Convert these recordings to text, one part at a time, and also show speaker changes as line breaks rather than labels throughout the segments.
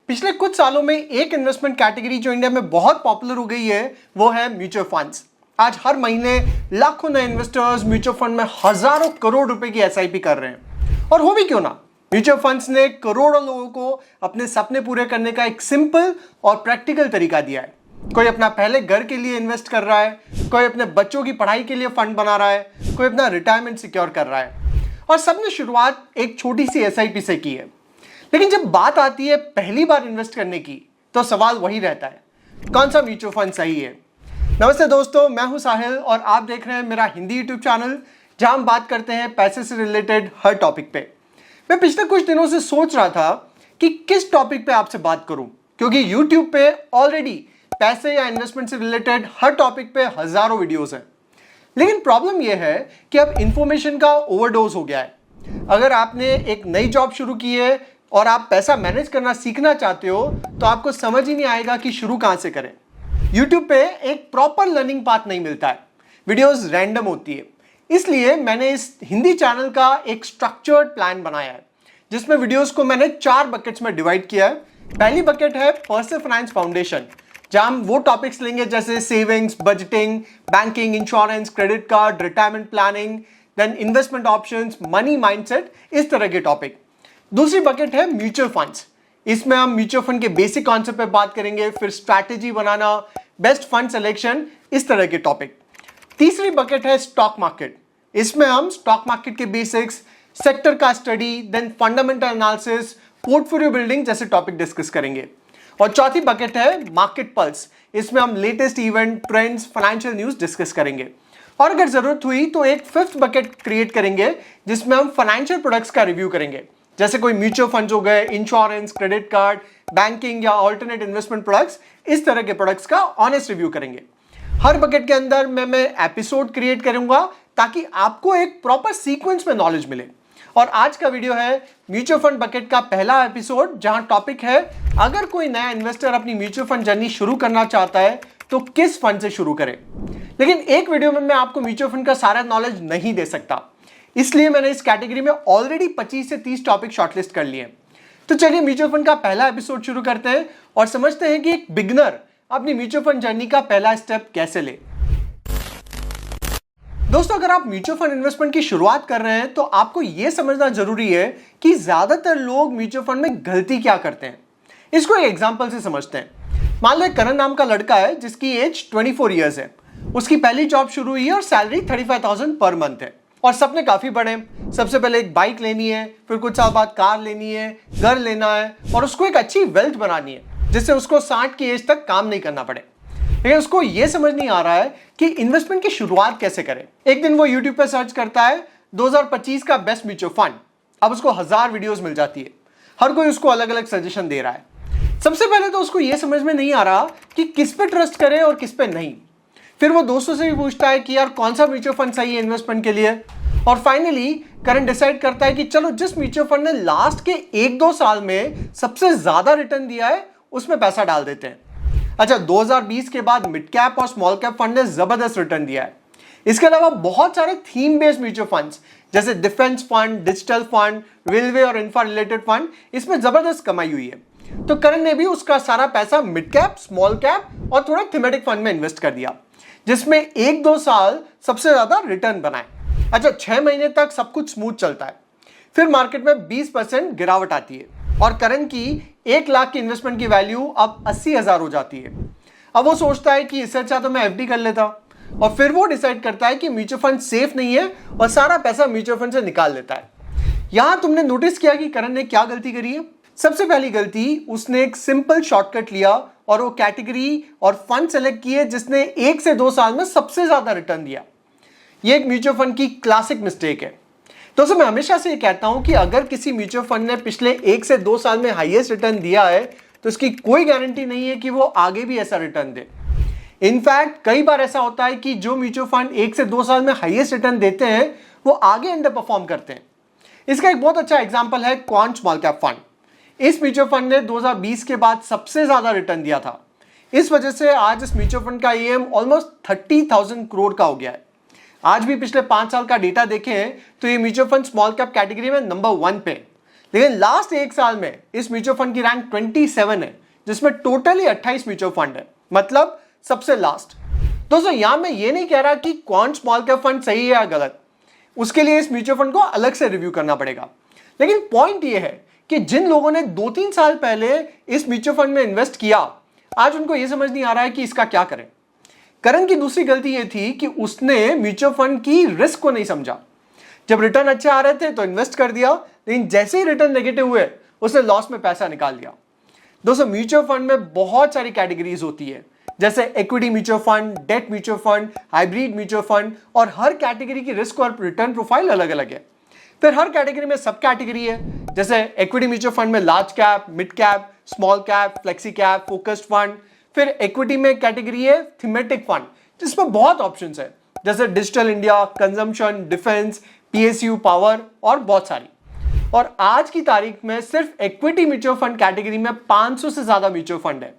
पिछले कुछ सालों में एक इन्वेस्टमेंट कैटेगरी जो इंडिया में बहुत पॉपुलर हो गई है वो है म्यूचुअल फंड्स। आज हर महीने लाखों नए इन्वेस्टर्स म्यूचुअल फंड में हजारों करोड़ रुपए की एसआईपी कर रहे हैं। और हो भी क्यों ना, म्यूचुअल फंड्स ने करोड़ों लोगों को अपने सपने पूरे करने का एक सिंपल और प्रैक्टिकल तरीका दिया है। कोई अपना पहले घर के लिए इन्वेस्ट कर रहा है, कोई अपने बच्चों की पढ़ाई के लिए फंड बना रहा है, कोई अपना रिटायरमेंट सिक्योर कर रहा है। और सबने शुरुआत एक छोटी सी एसआईपी से की है। लेकिन जब बात आती है पहली बार इन्वेस्ट करने की, तो सवाल वही रहता है, कौन सा म्यूचुअल फंड सही है। नमस्ते दोस्तों, मैं हूं साहिल और आप देख रहे हैं मेरा हिंदी यूट्यूब चैनल, जहां हम बात करते हैं पैसे से रिलेटेड हर टॉपिक पे। मैं पिछले कुछ दिनों से सोच रहा था कि किस टॉपिक पे आपसे बात करूं, क्योंकि यूट्यूब पे ऑलरेडी पैसे या इन्वेस्टमेंट से रिलेटेड हर टॉपिक पे हजारों वीडियोस हैं। लेकिन प्रॉब्लम यह है कि अब इंफॉर्मेशन का ओवरडोज हो गया है। अगर आपने एक नई जॉब शुरू की है और आप पैसा मैनेज करना सीखना चाहते हो, तो आपको समझ ही नहीं आएगा कि शुरू कहां से करें। YouTube पे एक प्रॉपर लर्निंग पाथ नहीं मिलता है, वीडियोस रैंडम होती है। इसलिए मैंने इस हिंदी चैनल का एक स्ट्रक्चर्ड प्लान बनाया है, जिसमें वीडियोस को मैंने 4 बकेट्स में डिवाइड किया है। पहली बकेट है पर्सनल फाइनेंस फाउंडेशन, जहां हम वो टॉपिक्स लेंगे जैसे savings, budgeting, banking, insurance, credit card, retirement planning, then investment options, money mindset, इस तरह के टॉपिक। दूसरी बकेट है म्यूचुअल फंड्स। इसमें हम म्यूचुअल फंड के बेसिक कॉन्सेप्ट पे बात करेंगे, फिर स्ट्रैटेजी बनाना, बेस्ट फंड सिलेक्शन, इस तरह के टॉपिक। तीसरी बकेट है स्टॉक मार्केट। इसमें हम स्टॉक मार्केट के बेसिक्स, सेक्टर का study, then fundamental analysis, portfolio building जैसे टॉपिक डिस्कस करेंगे। और चौथी बकेट है मार्केट पल्स। इसमें हम latest event, trends, financial news discuss करेंगे। और अगर जरूरत हुई तो एक फिफ्थ बकेट क्रिएट करेंगे, जिसमें हम फाइनेंशियल प्रोडक्ट्स का रिव्यू करेंगे, जैसे कोई म्यूचुअल फंड्स हो गए, इंश्योरेंस, क्रेडिट कार्ड, बैंकिंग या ऑल्टरनेट इन्वेस्टमेंट प्रोडक्ट्स, इस तरह के प्रोडक्ट्स का ऑनेस्ट रिव्यू करेंगे। हर बकेट के अंदर मैं एपिसोड क्रिएट करूंगा ताकि आपको एक प्रॉपर सीक्वेंस में नॉलेज मिले। और आज का वीडियो है म्यूचुअल फंड बकेट का पहला एपिसोड, जहां टॉपिक है अगर कोई नया इन्वेस्टर अपनी म्यूचुअल फंड जर्नी शुरू करना चाहता है तो किस फंड से शुरू करे। लेकिन एक वीडियो में मैं आपको म्यूचुअल फंड का सारा नॉलेज नहीं दे सकता, इसलिए मैंने इस कैटेगरी में ऑलरेडी 25 से 30 टॉपिक शॉर्टलिस्ट कर लिए। तो चलिए म्यूचुअल फंड का पहला एपिसोड शुरू करते हैं और समझते हैं कि एक बिगिनर अपनी म्यूचुअल फंड जर्नी का पहला स्टेप कैसे ले। दोस्तों, अगर आप म्यूचुअल फंड इन्वेस्टमेंट की शुरुआत कर रहे हैं तो आपको यह समझना जरूरी है कि ज्यादातर लोग म्यूचुअल फंड में गलती क्या करते हैं। इसको एक एग्जांपल से समझते हैं। मान लो करण नाम का लड़का है जिसकी एज 24 ईयर्स है। उसकी पहली जॉब शुरू हुई है और सैलरी 35,000 पर मंथ है। और सपने काफी बड़े हैं। सबसे पहले एक बाइक लेनी है, फिर कुछ साल बाद कार लेनी है, घर लेना है और उसको एक अच्छी वेल्थ बनानी है, जिससे उसको 60 की एज तक काम नहीं करना पड़े। लेकिन उसको यह समझ नहीं आ रहा है कि इन्वेस्टमेंट की शुरुआत कैसे करें। एक दिन वो यूट्यूब पे सर्च करता है 2025 का बेस्ट म्यूचुअल फंड। अब उसको 1000 वीडियोस मिल जाती है, हर कोई उसको अलग अलग सजेशन दे रहा है। सबसे पहले तो उसको यह समझ में नहीं आ रहा कि किस पे ट्रस्ट करे और किस पे नहीं। फिर वो दोस्तों से भी पूछता है कि यार कौन सा म्यूचुअल फंड सही है इन्वेस्टमेंट के लिए। और फाइनली करण डिसाइड करता है कि चलो जिस म्यूचुअल फंड ने लास्ट के 1-2 साल में सबसे ज्यादा रिटर्न दिया है उसमें पैसा डाल देते हैं। अच्छा, 2020 के बाद मिड कैप और स्मॉल कैप फंड ने जबरदस्त रिटर्न दिया है। इसके अलावा बहुत सारे थीम बेस्ड म्यूचुअल फंड्स जैसे defence fund, digital fund, railway और इंफ्रा रिलेटेड फंड, इसमें जबरदस्त कमाई हुई है। तो करण ने भी उसका सारा पैसा मिड कैप, स्मॉल कैप और थोड़ा थीमेटिक फंड में इन्वेस्ट कर दिया, जिसमें 1-2 साल सबसे ज्यादा रिटर्न बनाए। अच्छा, 6 महीने तक सब कुछ स्मूथ चलता है। फिर मार्केट में 20% गिरावट आती है और करण की 1 लाख की इन्वेस्टमेंट की वैल्यू अब 80,000 हो जाती है। अब वो सोचता है कि इससे अच्छा तो मैं एफडी कर लेता। और फिर वो डिसाइड करता है कि म्यूचुअल फंड सेफ नहीं है और सारा पैसा म्यूचुअल फंड से निकाल लेता है। यहां तुमने नोटिस किया कि करण ने क्या गलती करी है। सबसे पहली गलती, उसने एक सिंपल शॉर्टकट लिया और वो कैटेगरी और फंड सेलेक्ट किए जिसने 1 से 2 साल में सबसे ज्यादा रिटर्न दिया। ये एक म्यूचुअल फंड की क्लासिक मिस्टेक है। दोस्तों, मैं हमेशा से ये कहता हूं कि अगर किसी म्यूचुअल फंड ने पिछले 1 से 2 साल में हाईएस्ट रिटर्न दिया है तो इसकी कोई गारंटी नहीं है कि वो आगे भी ऐसा रिटर्न दे। इनफैक्ट कई बार ऐसा होता है कि जो म्यूचुअल फंड 1 से 2 साल में हाईएस्ट रिटर्न देते हैं वो आगे अंडर परफॉर्म करते हैं। इसका एक बहुत अच्छा एग्जाम्पल है क्वांट स्मॉल कैप फंड। इस म्यूचुअल फंड ने 2020 के बाद सबसे ज्यादा रिटर्न दिया था। इस वजह से आज इस म्यूचुअल फंड का ईएम ऑलमोस्ट 30,000 करोड़ का हो गया है। आज भी पिछले 5 साल का डेटा देखें तो ये mutual fund small cap category में नंबर 1 पे। लेकिन लास्ट एक साल में इस म्यूचुअल फंड की रैंक 27 है, जिसमें टोटली 28 म्यूचुअल फंड है, मतलब सबसे लास्ट। दोस्तों यहां मैं ये नहीं कह रहा कि कौन स्मॉल कैप फंड सही है या गलत, उसके लिए इस म्यूचुअल फंड को अलग से रिव्यू करना पड़ेगा। लेकिन पॉइंट ये है कि जिन लोगों ने 2-3 साल पहले इस म्यूचुअल फंड में इन्वेस्ट किया, आज उनको यह समझ नहीं आ रहा है कि इसका क्या करें। करण की दूसरी गलती यह थी कि उसने म्यूचुअल फंड की रिस्क को नहीं समझा। जब रिटर्न अच्छे आ रहे थे तो इन्वेस्ट कर दिया, लेकिन जैसे ही रिटर्न नेगेटिव हुए उसने लॉस में पैसा निकाल लिया। दोस्तों म्यूचुअल फंड में बहुत सारी कैटेगरीज होती है, जैसे equity mutual fund, debt mutual fund, hybrid mutual fund, और हर कैटेगरी की रिस्क और रिटर्न प्रोफाइल अलग अलग है। फिर हर कैटेगरी में सब कैटेगरी है, जैसे इक्विटी म्यूचुअल फंड में large cap, mid cap, small cap, flexi cap, focused fund. फिर इक्विटी में कैटेगरी है थीमेटिक फंड, जिसमें बहुत ऑप्शंस है, जैसे digital India, consumption, defence, PSU, power और बहुत सारी। और आज की तारीख में सिर्फ इक्विटी म्यूचुअल फंड कैटेगरी में 500 से ज्यादा म्यूचुअल फंड है,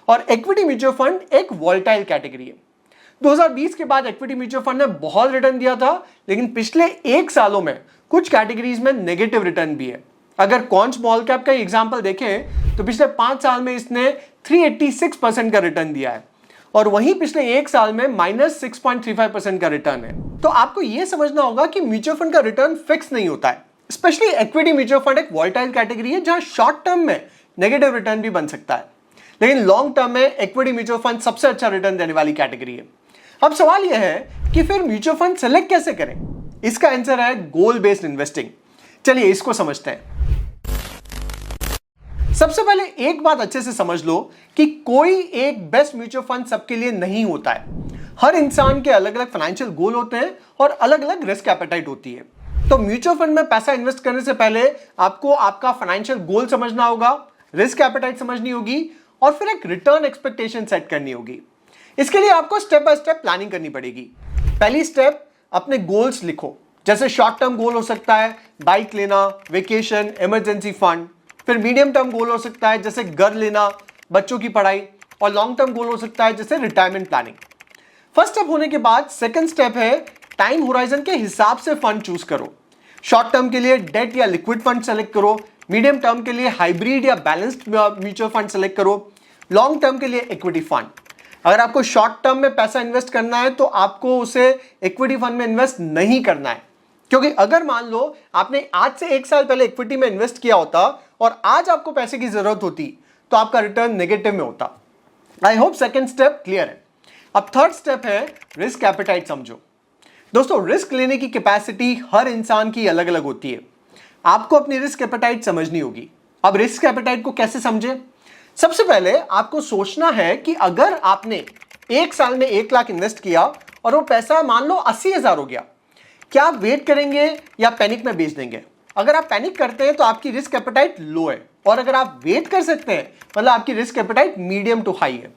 और इक्विटी म्यूचुअल फंड एक वॉलेटाइल कैटेगरी है। 2020 के बाद इक्विटी म्यूचुअल फंड ने बहुत रिटर्न दिया था, लेकिन पिछले एक सालों में कुछ कैटेगरीज में नेगेटिव रिटर्न भी है। अगर कौन स्मॉल कैप का एग्जांपल देखें तो पिछले 5 साल में इसने 386% का रिटर्न दिया है, और वहीं पिछले एक साल में -6.35% का रिटर्न है। तो आपको यह समझना होगा कि म्यूचुअल फंड का रिटर्न फिक्स नहीं होता है। स्पेशली इक्विटी म्यूचुअल फंड एक वॉलेटाइल कैटेगरी है, जहां शॉर्ट टर्म में नेगेटिव रिटर्न भी बन सकता है, लेकिन लॉन्ग टर्म में इक्विटी म्यूचुअल फंड सबसे अच्छा रिटर्न देने वाली कैटेगरी है। अब सवाल यह है कि फिर म्यूचुअल फंड सेलेक्ट कैसे करें? इसका आंसर है गोल बेस्ड इन्वेस्टिंग। चलिए इसको समझते हैं। सबसे पहले एक बात अच्छे से समझ लो कि कोई एक बेस्ट म्यूचुअल फंड सबके लिए नहीं होता है। हर इंसान के अलग अलग फाइनेंशियल गोल होते हैं और अलग अलग रिस्क एपेटाइट होती है। तो म्यूचुअल फंड में पैसा इन्वेस्ट करने से पहले आपको आपका फाइनेंशियल गोल समझना होगा, रिस्क एपेटाइट समझनी होगी, और फिर एक रिटर्न एक्सपेक्टेशन सेट करनी होगी। इसके लिए आपको स्टेप बाय स्टेप प्लानिंग करनी पड़ेगी। पहली स्टेप, अपने गोल्स लिखो। जैसे शॉर्ट टर्म गोल हो सकता है बाइक लेना, वेकेशन, इमरजेंसी फंड। फिर मीडियम टर्म गोल हो सकता है जैसे घर लेना, बच्चों की पढ़ाई, और लॉन्ग टर्म गोल हो सकता है जैसे रिटायरमेंट प्लानिंग। फर्स्ट स्टेप होने के बाद सेकंड स्टेप है टाइम होराइजन के हिसाब से फंड चूज करो। शॉर्ट टर्म के लिए डेट या लिक्विड फंड सेलेक्ट करो, मीडियम टर्म के लिए हाइब्रिड या बैलेंस्ड म्यूचुअल फंड सेलेक्ट करो, लॉन्ग टर्म के लिए इक्विटी फंड। अगर आपको शॉर्ट टर्म में पैसा इन्वेस्ट करना है तो आपको उसे इक्विटी फंड में इन्वेस्ट नहीं करना है, क्योंकि अगर मान लो आपने आज से एक साल पहले इक्विटी में इन्वेस्ट किया होता और आज आपको पैसे की जरूरत होती तो आपका रिटर्न नेगेटिव में होता। I hope second step clear है। अब थर्ड स्टेप है रिस्क एपेटाइट समझो। दोस्तों रिस्क लेने की कैपेसिटी हर इंसान की अलग अलग होती है। आपको अपनी रिस्क एपेटाइट समझनी होगी। अब रिस्क एपेटाइट को कैसे समझे? सबसे पहले आपको सोचना है कि अगर आपने एक साल में 1 लाख इन्वेस्ट किया और वो पैसा मान लो 80,000 हो गया, क्या आप वेट करेंगे या पैनिक में बेच देंगे? अगर आप पैनिक करते हैं तो आपकी रिस्क एपेटाइट लो है, और अगर आप वेट कर सकते हैं मतलब आपकी risk appetite medium to high है।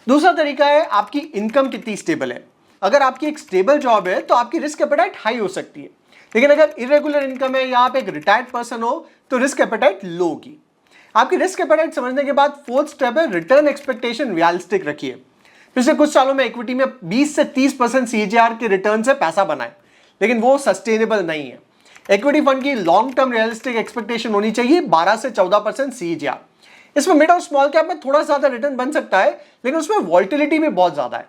दूसरा तरीका है आपकी इनकम कितनी स्टेबल है। अगर आपकी एक स्टेबल जॉब है तो आपकी रिस्क एपेटाइट हाई हो सकती है, लेकिन अगर इरेगुलर इनकम है या आप एक रिटायर्ड पर्सन हो तो रिस्क एपेटाइट लो होगी। आपकी रिस्क एपेटाइट समझने के बाद फोर्थ स्टेप है रिटर्न एक्सपेक्टेशन रियलिस्टिक रखिए। पिछले कुछ सालों में इक्विटी में 20 से 30% सीजीआर के रिटर्न से पैसा बनाए, लेकिन वो सस्टेनेबल नहीं है। इक्विटी फंड की लॉन्ग टर्म रियलिस्टिक एक्सपेक्टेशन होनी चाहिए 12 से 14% सीजीआर। इसमें मिड और स्मॉल कैप में थोड़ा ज्यादा रिटर्न बन सकता है, लेकिन उसमें वॉलेटिलिटी भी बहुत ज्यादा है।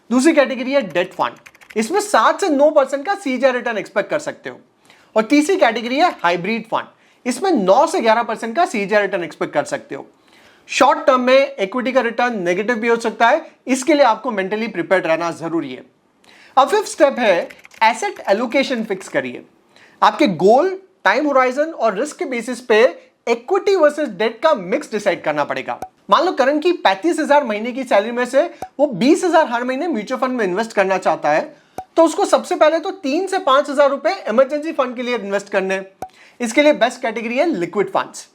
दूसरी कैटेगरी है डेट फंड, इसमें 7 से 9% का सीजीआर रिटर्न एक्सपेक्ट कर सकते हो। और तीसरी कैटेगरी है हाइब्रिड फंड, इसमें 9 से 11% का सीजीआर रिटर्न एक्सपेक्ट कर सकते हो। शॉर्ट टर्म में इक्विटी का रिटर्न नेगेटिव भी हो सकता है, इसके लिए आपको मेंटली प्रिपेयर्ड रहना जरूरी है। अब फिफ्थ स्टेप है एसेट एलोकेशन फिक्स करिए। आपके गोल, टाइम होराइजन और रिस्क के बेसिस पे इक्विटी वर्सेस डेट का मिक्स डिसाइड करना पड़ेगा। मान लो करण की 35,000 महीने की सैलरी में से वो 20,000 हर महीने म्यूचुअल फंड में इन्वेस्ट करना चाहता है, तो उसको सबसे पहले तो 3 से 5,000 रुपए इमरजेंसी फंड के लिए इन्वेस्ट करने। इसके लिए बेस्ट कैटेगरी है लिक्विड फंड्स।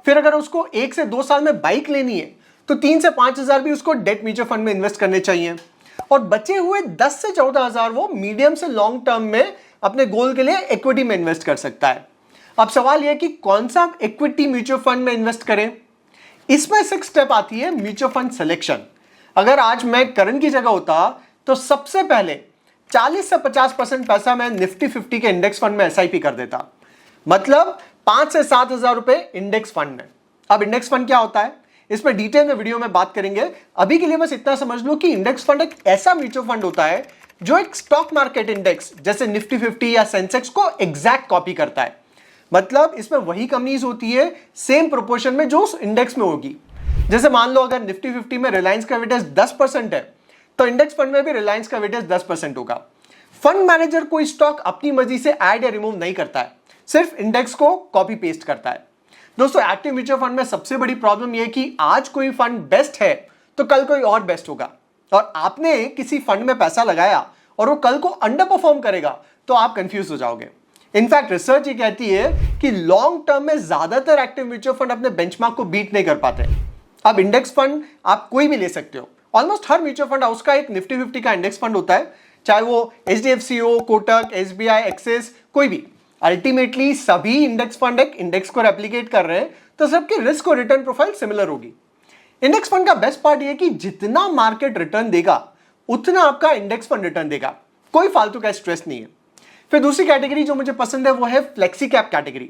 फिर अगर उसको 1 से 2 साल में बाइक लेनी है तो 3 से 5,000 भी उसको डेट म्यूचुअल फंड में इन्वेस्ट करने चाहिए, और बचे हुए 10 से 14,000 वो मीडियम से लॉन्ग टर्म में अपने गोल के लिए इक्विटी में इन्वेस्ट कर सकता है। अब सवाल यह कि कौन सा इक्विटी म्यूचुअल फंड में इन्वेस्ट करें। इसमें 6 स्टेप आती है म्यूचुअल फंड सिलेक्शन। अगर आज मैं करण की जगह होता तो सबसे पहले 40 से 50% पैसा मैं निफ्टी 50 के इंडेक्स फंड में एसआईपी कर देता। मतलब 5 से 7 हजार रुपए इंडेक्स फंड में। अब इंडेक्स फंड क्या होता है, इसमें डिटेल में वीडियो में बात करेंगे। अभी के लिए बस इतना समझ लो कि इंडेक्स फंड एक ऐसा म्यूचुअल फंड होता है जो एक स्टॉक मार्केट इंडेक्स जैसे निफ्टी 50 या सेंसेक्स को एग्जैक्ट कॉपी करता है। मतलब इसमें वही कंपनीज होती है सेम प्रोपोर्शन में जो उस इंडेक्स में होगी। जैसे मान लो अगर निफ्टी 50 में रिलायंस का वेटेज 10% है तो इंडेक्स फंड में भी रिलायंस का वेटेज 10% होगा। फंड मैनेजर कोई स्टॉक अपनी मर्जी से ऐड या रिमूव नहीं करता है, सिर्फ इंडेक्स को कॉपी पेस्ट करता है। दोस्तों एक्टिव म्यूचुअल फंड में सबसे बड़ी प्रॉब्लम यह है कि आज कोई फंड बेस्ट है तो कल कोई और बेस्ट होगा, और आपने किसी फंड में पैसा लगाया और वो कल को अंडर परफॉर्म करेगा तो आप कंफ्यूज हो जाओगे। इनफैक्ट रिसर्च ये कहती है कि लॉन्ग टर्म में ज्यादातर एक्टिव म्यूचुअल फंड अपने बेंचमार्क को बीट नहीं कर पाते। अब इंडेक्स फंड आप कोई भी ले सकते हो, ऑलमोस्ट हर म्यूचुअल फंड हाउस का एक निफ्टी 50 का इंडेक्स फंड होता है, चाहे वो HDFC हो, कोटक, SBI, एक्सिस, कोई भी। अल्टीमेटली सभी इंडेक्स फंड एक इंडेक्स को रेप्लिकेट कर रहे हैं, तो सबकी रिस्क और रिटर्न प्रोफाइल सिमिलर होगी। इंडेक्स फंड का बेस्ट पार्ट ये कि जितना मार्केट रिटर्न देगा उतना आपका इंडेक्स फंड रिटर्न देगा, कोई फालतू का स्ट्रेस नहीं है। फिर दूसरी कैटेगरी जो मुझे पसंद है वो है फ्लेक्सी कैप कैटेगरी।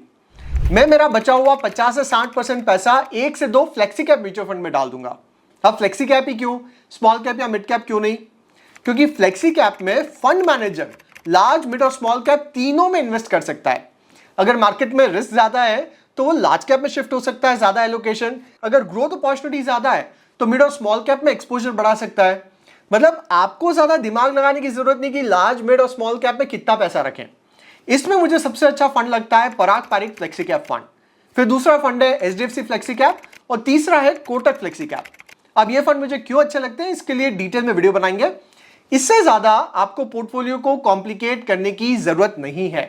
मैं मेरा बचा हुआ 50 से 60% पैसा 1 से 2 फ्लेक्सी कैप म्यूचुअल फंड में डाल दूंगा। अब फ्लेक्सी कैप ही क्यों, स्मॉल कैप या मिड कैप क्यों नहीं? क्योंकि फ्लेक्सी कैप में फंड मैनेजर लार्ज, मिड और स्मॉल कैप तीनों में इन्वेस्ट कर सकता है। अगर मार्केट में रिस्क ज्यादा है तो वो लार्ज कैप में शिफ्ट हो सकता है, ज्यादा एलोकेशन। अगर ग्रोथ अपॉर्चुनिटी ज्यादा है तो मिड और स्मॉल कैप में एक्सपोजर बढ़ा सकता है। मतलब आपको ज्यादा दिमाग लगाने की जरूरत नहीं कि लार्ज, मिड और स्मॉल कैप में कितना पैसा रखें। इसमें मुझे सबसे अच्छा फंड लगता है पराग पारिक फ्लेक्सी कैप फंड। फिर दूसरा फंड है HDFC फ्लेक्सी कैप और तीसरा है कोटक फ्लेक्सी कैप। अब ये फंड मुझे क्यों अच्छे लगते हैं इसके लिए डिटेल में वीडियो बनाएंगे। इससे ज्यादा आपको पोर्टफोलियो को कॉम्प्लिकेट करने की जरूरत नहीं है।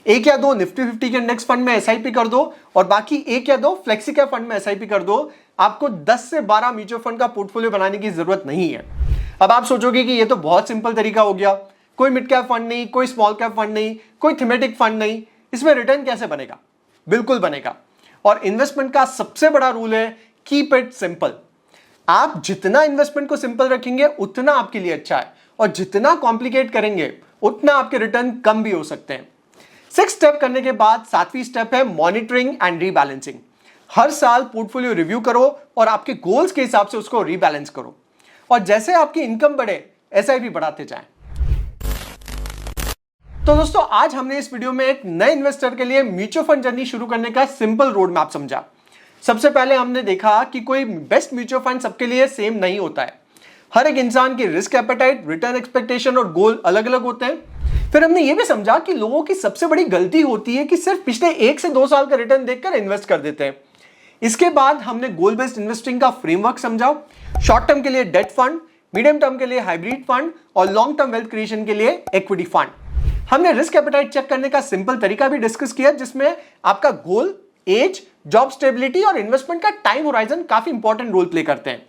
1 या 2 निफ्टी 50 के इंडेक्स फंड में SIP कर दो और बाकी 1 या 2 फ्लेक्सी कैप फंड में SIP कर दो। आपको 10 से 12 म्यूचुअल फंड का पोर्टफोलियो बनाने की जरूरत नहीं है। अब आप सोचोगे कि ये तो बहुत सिंपल तरीका हो गया, कोई मिड कैप फंड नहीं, कोई स्मॉल कैप फंड नहीं, कोई थीमेटिक फंड नहीं, इसमें रिटर्न कैसे बनेगा? बिल्कुल बनेगा। और इन्वेस्टमेंट का सबसे बड़ा रूल है कीप इट सिंपल। आप जितना इन्वेस्टमेंट को सिंपल रखेंगे उतना आपके लिए अच्छा है, और जितना कॉम्प्लिकेट करेंगे उतना आपके रिटर्न कम भी हो सकते हैं। 6 स्टेप करने के बाद 7वीं स्टेप है मॉनिटरिंग एंड रीबैलेंसिंग। हर साल पोर्टफोलियो रिव्यू करो और आपके गोल्स के हिसाब से उसको रीबैलेंस करो, और जैसे आपकी इनकम बढ़े SIP बढ़ाते जाएं। तो दोस्तों आज हमने इस वीडियो में एक नए इन्वेस्टर के लिए म्यूचुअल फंड जर्नी शुरू करने का सिंपल रोड मैप समझा। सबसे पहले हमने देखा कि कोई बेस्ट म्यूचुअल फंड सबके लिए सेम नहीं होता है। हर एक इंसान की रिस्क एपेटाइट, रिटर्न एक्सपेक्टेशन और गोल अलग अलग होते हैं। फिर हमने ये भी समझा कि लोगों की सबसे बड़ी गलती होती है कि सिर्फ पिछले 1 से 2 साल का रिटर्न देखकर इन्वेस्ट कर देते हैं। इसके बाद हमने गोल बेस्ड इन्वेस्टिंग का फ्रेमवर्क समझा। शॉर्ट टर्म के लिए डेट फंड, मीडियम टर्म के लिए हाइब्रिड फंड और लॉन्ग टर्म वेल्थ क्रिएशन के लिए इक्विटी फंड। हमने रिस्क एपेटाइट चेक करने का सिंपल तरीका भी डिस्कस किया, जिसमें आपका गोल, एज, जॉब स्टेबिलिटी और इन्वेस्टमेंट का टाइम होराइजन काफी इंपॉर्टेंट रोल प्ले करते हैं।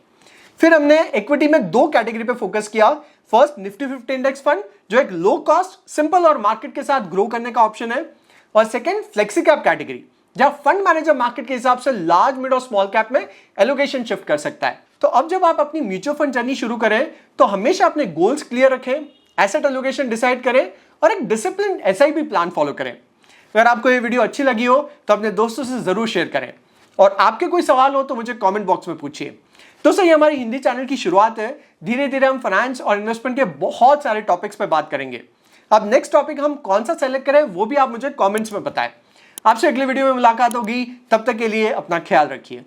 फिर हमने इक्विटी में 2 कैटेगरी पे फोकस किया। फर्स्ट निफ्टी 50 इंडेक्स फंड जो एक लो कॉस्ट, सिंपल और मार्केट के साथ ग्रो करने का ऑप्शन है, और सेकंड फ्लेक्सी कैप कैटेगरी जहां फंड मैनेजर मार्केट के हिसाब से लार्ज, मिड और स्मॉल कैप में एलोकेशन शिफ्ट कर सकता है। तो अब जब आप अपनी म्यूचुअल फंड जर्नी शुरू करें तो हमेशा अपने गोल्स क्लियर रखें, एसेट एलोकेशन डिसाइड करें और एक डिसिप्लिन SIP प्लान फॉलो करें। अगर आपको ये वीडियो अच्छी लगी हो तो अपने दोस्तों से जरूर शेयर करें, और आपके कोई सवाल हो तो मुझे कमेंट बॉक्स में पूछिए। दोस्तों ये हमारी हिंदी चैनल की शुरुआत है। धीरे धीरे हम फाइनेंस और इन्वेस्टमेंट के बहुत सारे टॉपिक्स पे बात करेंगे। अब नेक्स्ट टॉपिक हम कौन सा सेलेक्ट करें वो भी आप मुझे कमेंट्स में बताएं। आपसे अगले वीडियो में मुलाकात होगी, तब तक के लिए अपना ख्याल रखिए।